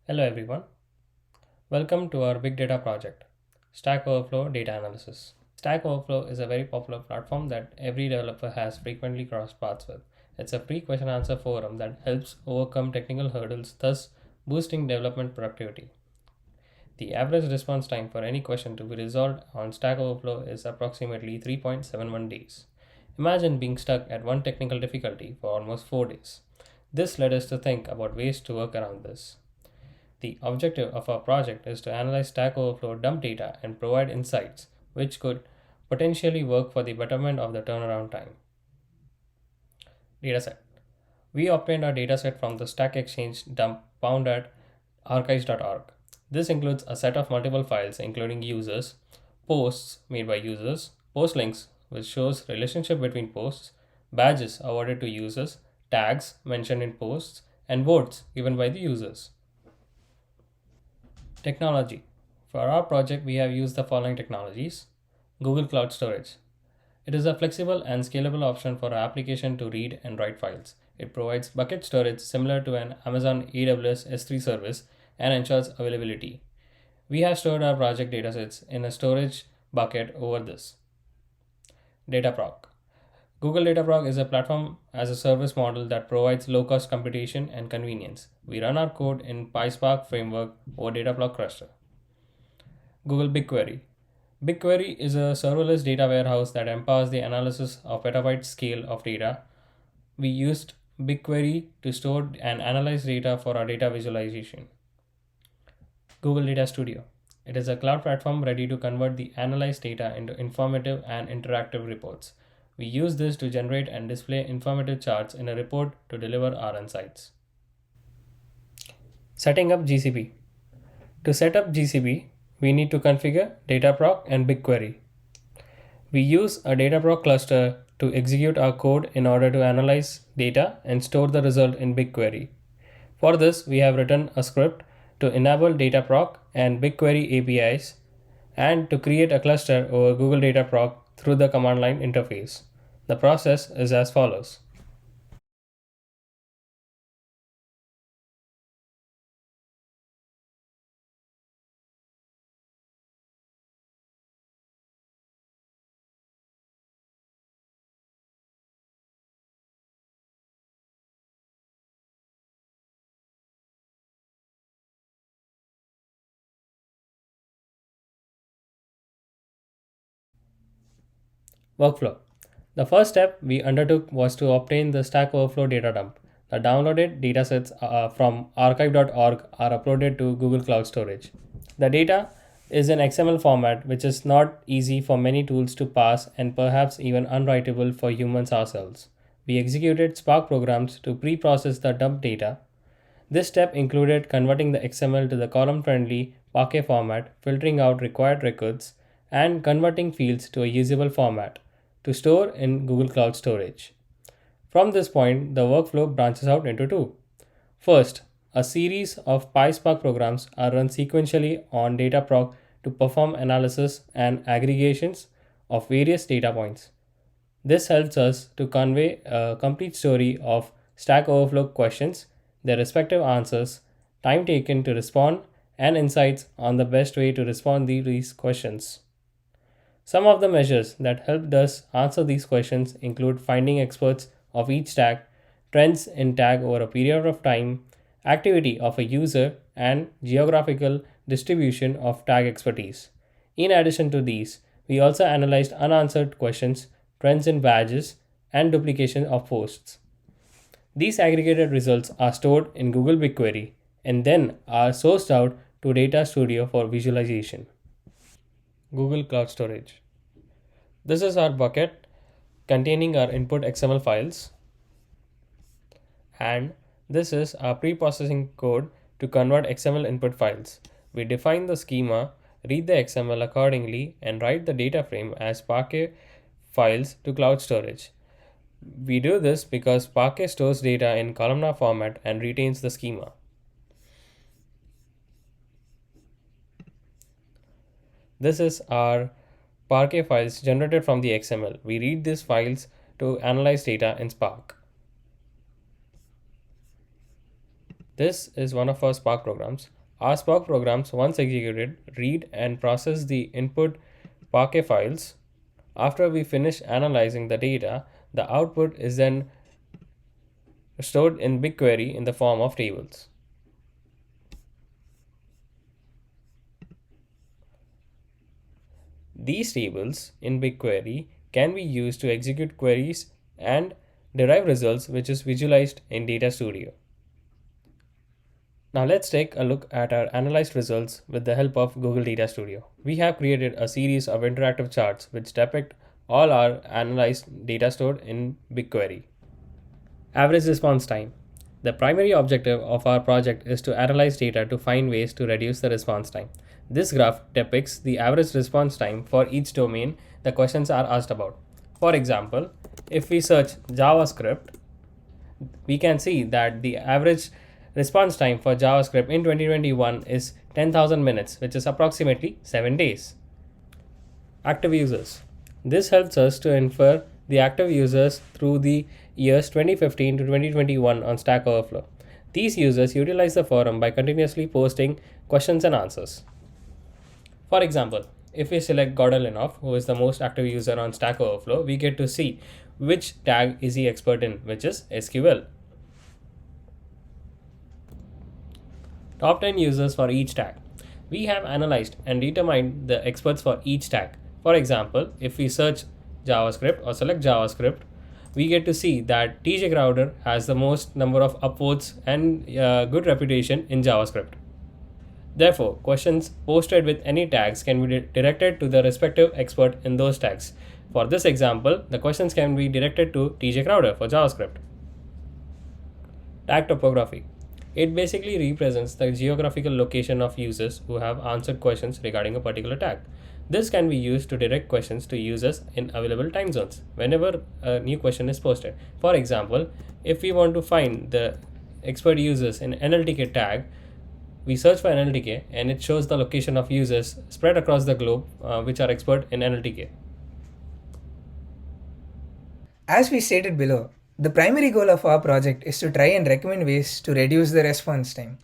Hello everyone. Welcome to our big data project, Stack Overflow Data Analysis. Stack Overflow is a very popular platform that every developer has frequently crossed paths with. It's a free question answer forum that helps overcome technical hurdles, thus boosting development productivity. The average response time for any question to be resolved on Stack Overflow is approximately 3.71 days. Imagine being stuck at one technical difficulty for almost 4 days. This led us to think about ways to work around this. The objective of our project is to analyze Stack Overflow dump data and provide insights which could potentially work for the betterment of the turnaround time. Dataset. We obtained our dataset from the Stack Exchange dump found at archives.org. This includes a set of multiple files including users, posts made by users, post links which shows relationship between posts, badges awarded to users, tags mentioned in posts, and votes given by the users. Technology. For our project, we have used the following technologies. Google Cloud Storage. It is a flexible and scalable option for our application to read and write files. It provides bucket storage similar to an Amazon AWS S3 service and ensures availability. We have stored our project datasets in a storage bucket over this. Dataproc. Google Dataproc is a platform as a service model that provides low cost computation and convenience. We run our code in PySpark framework or Dataproc cluster. Google BigQuery. BigQuery is a serverless data warehouse that empowers the analysis of petabyte scale of data. We used BigQuery to store and analyze data for our data visualization. Google Data Studio. It is a cloud platform ready to convert the analyzed data into informative and interactive reports. We use this to generate and display informative charts in a report to deliver our insights. Setting up GCP. To set up GCP, we need to configure Dataproc and BigQuery. We use a Dataproc cluster to execute our code in order to analyze data and store the result in BigQuery. For this, we have written a script to enable Dataproc and BigQuery APIs and to create a cluster over Google Dataproc through the command line interface. The process is as follows. Workflow. The first step we undertook was to obtain the Stack Overflow data dump. The downloaded datasets from archive.org are uploaded to Google Cloud Storage. The data is in XML format, which is not easy for many tools to parse and perhaps even unwritable for humans ourselves. We executed Spark programs to pre process the dump data. This step included converting the XML to the column friendly Parquet format, filtering out required records, and converting fields to a usable format to store in Google Cloud Storage. From this point, the workflow branches out into two. First, a series of PySpark programs are run sequentially on Dataproc to perform analysis and aggregations of various data points. This helps us to convey a complete story of Stack Overflow questions, their respective answers, time taken to respond, and insights on the best way to respond to these questions. Some of the measures that helped us answer these questions include finding experts of each tag, trends in tag over a period of time, activity of a user, and geographical distribution of tag expertise. In addition to these, we also analyzed unanswered questions, trends in badges, and duplication of posts. These aggregated results are stored in Google BigQuery and then are sourced out to Data Studio for visualization. Google Cloud Storage. This is our bucket containing our input XML files, and this is our pre-processing code to convert XML input files. We define the schema, read the XML accordingly, and write the data frame as Parquet files to cloud storage. We do this because Parquet stores data in columnar format and retains the schema. This is our Parquet files generated from the XML. We read these files to analyze data in Spark. This is one of our Spark programs. Our Spark programs, once executed, read and process the input Parquet files. After we finish analyzing the data, the output is then stored in BigQuery in the form of tables. These tables in BigQuery can be used to execute queries and derive results, which is visualized in Data Studio. Now let's take a look at our analyzed results with the help of Google Data Studio. We have created a series of interactive charts which depict all our analyzed data stored in BigQuery. Average response time. The primary objective of our project is to analyze data to find ways to reduce the response time. This graph depicts the average response time for each domain the questions are asked about. For example, if we search JavaScript, we can see that the average response time for JavaScript in 2021 is 10,000 minutes, which is approximately 7 days. Active users. This helps us to infer the active users through the years 2015 to 2021 on Stack Overflow. These users utilize the forum by continuously posting questions and answers. For example, if we select Gordolinov, who is the most active user on Stack Overflow, we get to see which tag is he expert in, which is SQL. Top 10 users for each tag. We have analyzed and determined the experts for each tag. For example, if we search JavaScript or select JavaScript, we get to see that TJ Crowder has the most number of upvotes and good reputation in JavaScript. Therefore, questions posted with any tags can be directed to the respective expert in those tags. For this example, the questions can be directed to TJ Crowder for JavaScript. Tag topography. It basically represents the geographical location of users who have answered questions regarding a particular tag. This can be used to direct questions to users in available time zones whenever a new question is posted. For example, if we want to find the expert users in NLTK tag, we search for NLTK and it shows the location of users spread across the globe which are expert in NLTK. As we stated below, the primary goal of our project is to try and recommend ways to reduce the response time.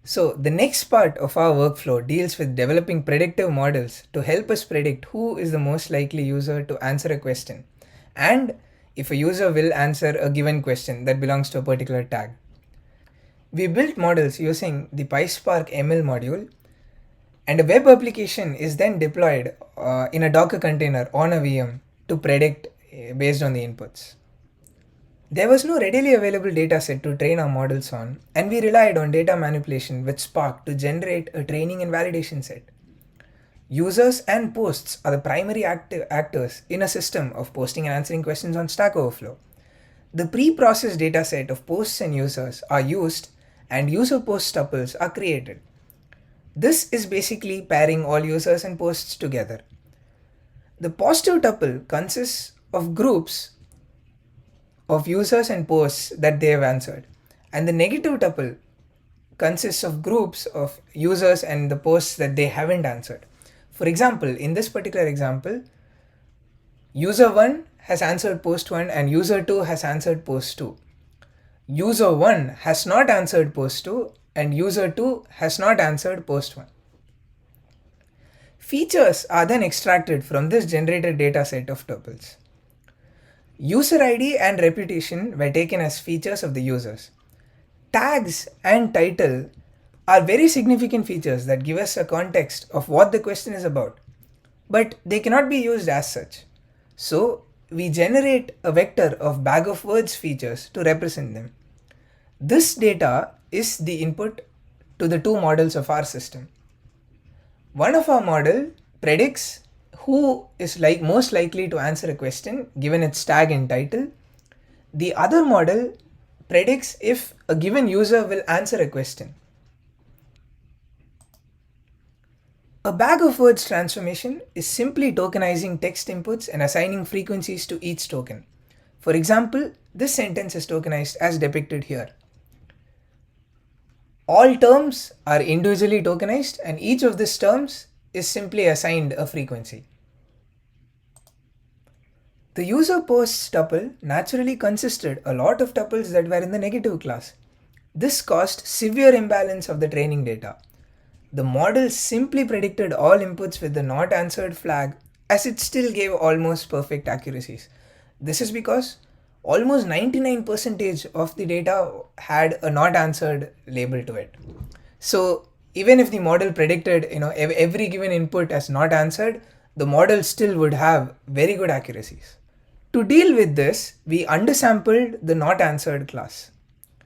So the next part of our workflow deals with developing predictive models to help us predict who is the most likely user to answer a question and if a user will answer a given question that belongs to a particular tag. We built models using the PySpark ML module, and a web application is then deployed in a Docker container on a VM to predict based on the inputs. There was no readily available dataset to train our models on, and we relied on data manipulation with Spark to generate a training and validation set. Users and posts are the primary actors in a system of posting and answering questions on Stack Overflow. The pre-processed dataset of posts and users are used, and user post tuples are created. This is basically pairing all users and posts together. The positive tuple consists of groups of users and posts that they have answered, and the negative tuple consists of groups of users and the posts that they haven't answered. For example, in this particular example, user 1 has answered post 1 and user 2 has answered post 2. User 1 has not answered post 2 and user 2 has not answered post 1. Features are then extracted from this generated dataset of tuples. User ID and reputation were taken as features of the users. Tags and title are very significant features that give us a context of what the question is about, but they cannot be used as such. So we generate a vector of bag of words features to represent them. This data is the input to the two models of our system. One of our model predicts who is most likely to answer a question given its tag and title. The other model predicts if a given user will answer a question. A bag of words transformation is simply tokenizing text inputs and assigning frequencies to each token. For example, this sentence is tokenized as depicted here. All terms are individually tokenized and each of these terms is simply assigned a frequency. The user posts tuple naturally consisted a lot of tuples that were in the negative class. This caused severe imbalance of the training data. the model simply predicted all inputs with the not answered flag, as it still gave almost perfect accuracies. This is because almost 99% of the data had a not answered label to it. So even if the model predicted every given input as not answered, the model still would have very good accuracies. To deal with this, we undersampled the not answered class.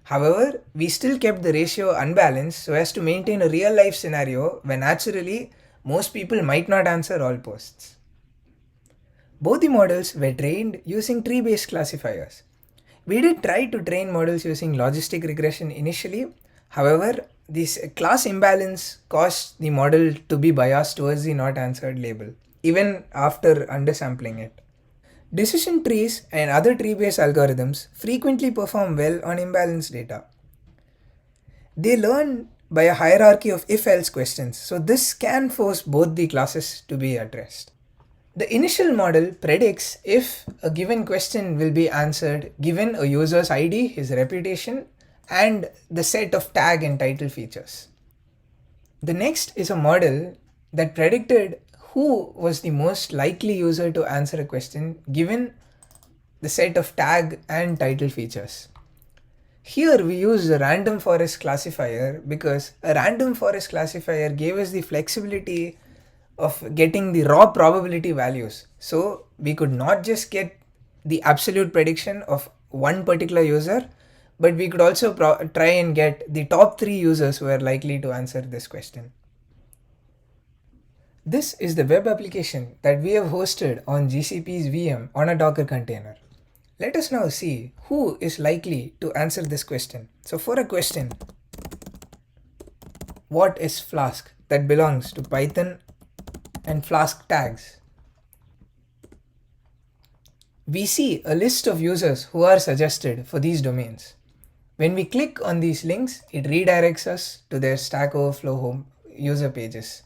However, we still kept the ratio unbalanced so as to maintain a real life scenario where naturally most people might not answer all posts. Both the models were trained using tree-based classifiers. We did try to train models using logistic regression initially. However, this class imbalance caused the model to be biased towards the not answered label, even after undersampling it. Decision trees and other tree-based algorithms frequently perform well on imbalanced data. They learn by a hierarchy of if-else questions, so this can force both the classes to be addressed. The initial model predicts if a given question will be answered given a user's ID, his reputation, and the set of tag and title features. The next is a model that predicted who was the most likely user to answer a question given the set of tag and title features. Here we use a random forest classifier because a random forest classifier gave us the flexibility of getting the raw probability values. So we could not just get the absolute prediction of one particular user, but we could also try and get the top 3 users who are likely to answer this question. This is the web application that we have hosted on GCP's VM on a Docker container. Let us now see who is likely to answer this question. So for a question, what is Flask, that belongs to Python and Flask tags, we see a list of users who are suggested for these domains. When we click on these links, it redirects us to their Stack Overflow home user pages.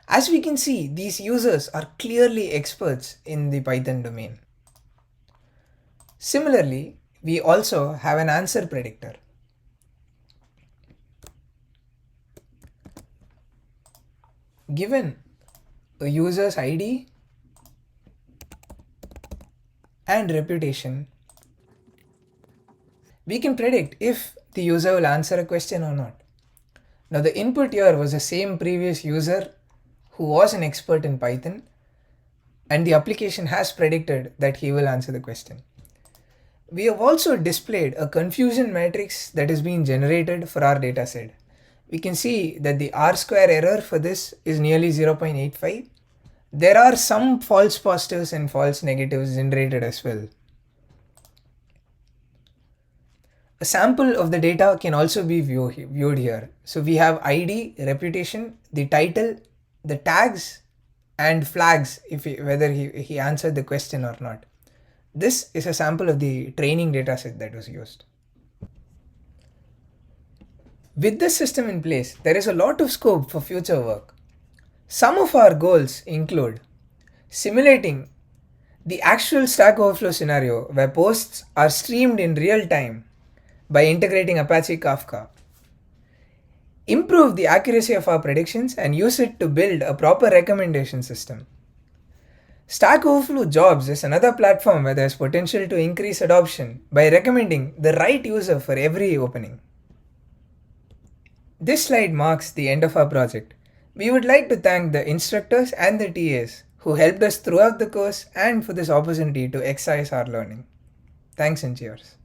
As we can see, these users are clearly experts in the Python domain. Similarly, we also have an answer predictor. Given a user's ID and reputation, we can predict if the user will answer a question or not. Now the input here was the same previous user who was an expert in Python, and the application has predicted that he will answer the question. We have also displayed a confusion matrix that is being generated for our dataset. We can see that the R-square error for this is nearly 0.85. There are some false positives and false negatives generated as well. A sample of the data can also be viewed here. So we have ID, reputation, the title, the tags, and flags whether he answered the question or not. This is a sample of the training dataset that was used. With this system in place, there is a lot of scope for future work. Some of our goals include simulating the actual Stack Overflow scenario where posts are streamed in real time by integrating Apache Kafka, improve the accuracy of our predictions and use it to build a proper recommendation system. Stack Overflow Jobs is another platform where there's potential to increase adoption by recommending the right user for every opening. This slide marks the end of our project. We would like to thank the instructors and the TAs who helped us throughout the course and for this opportunity to excise our learning. Thanks and cheers.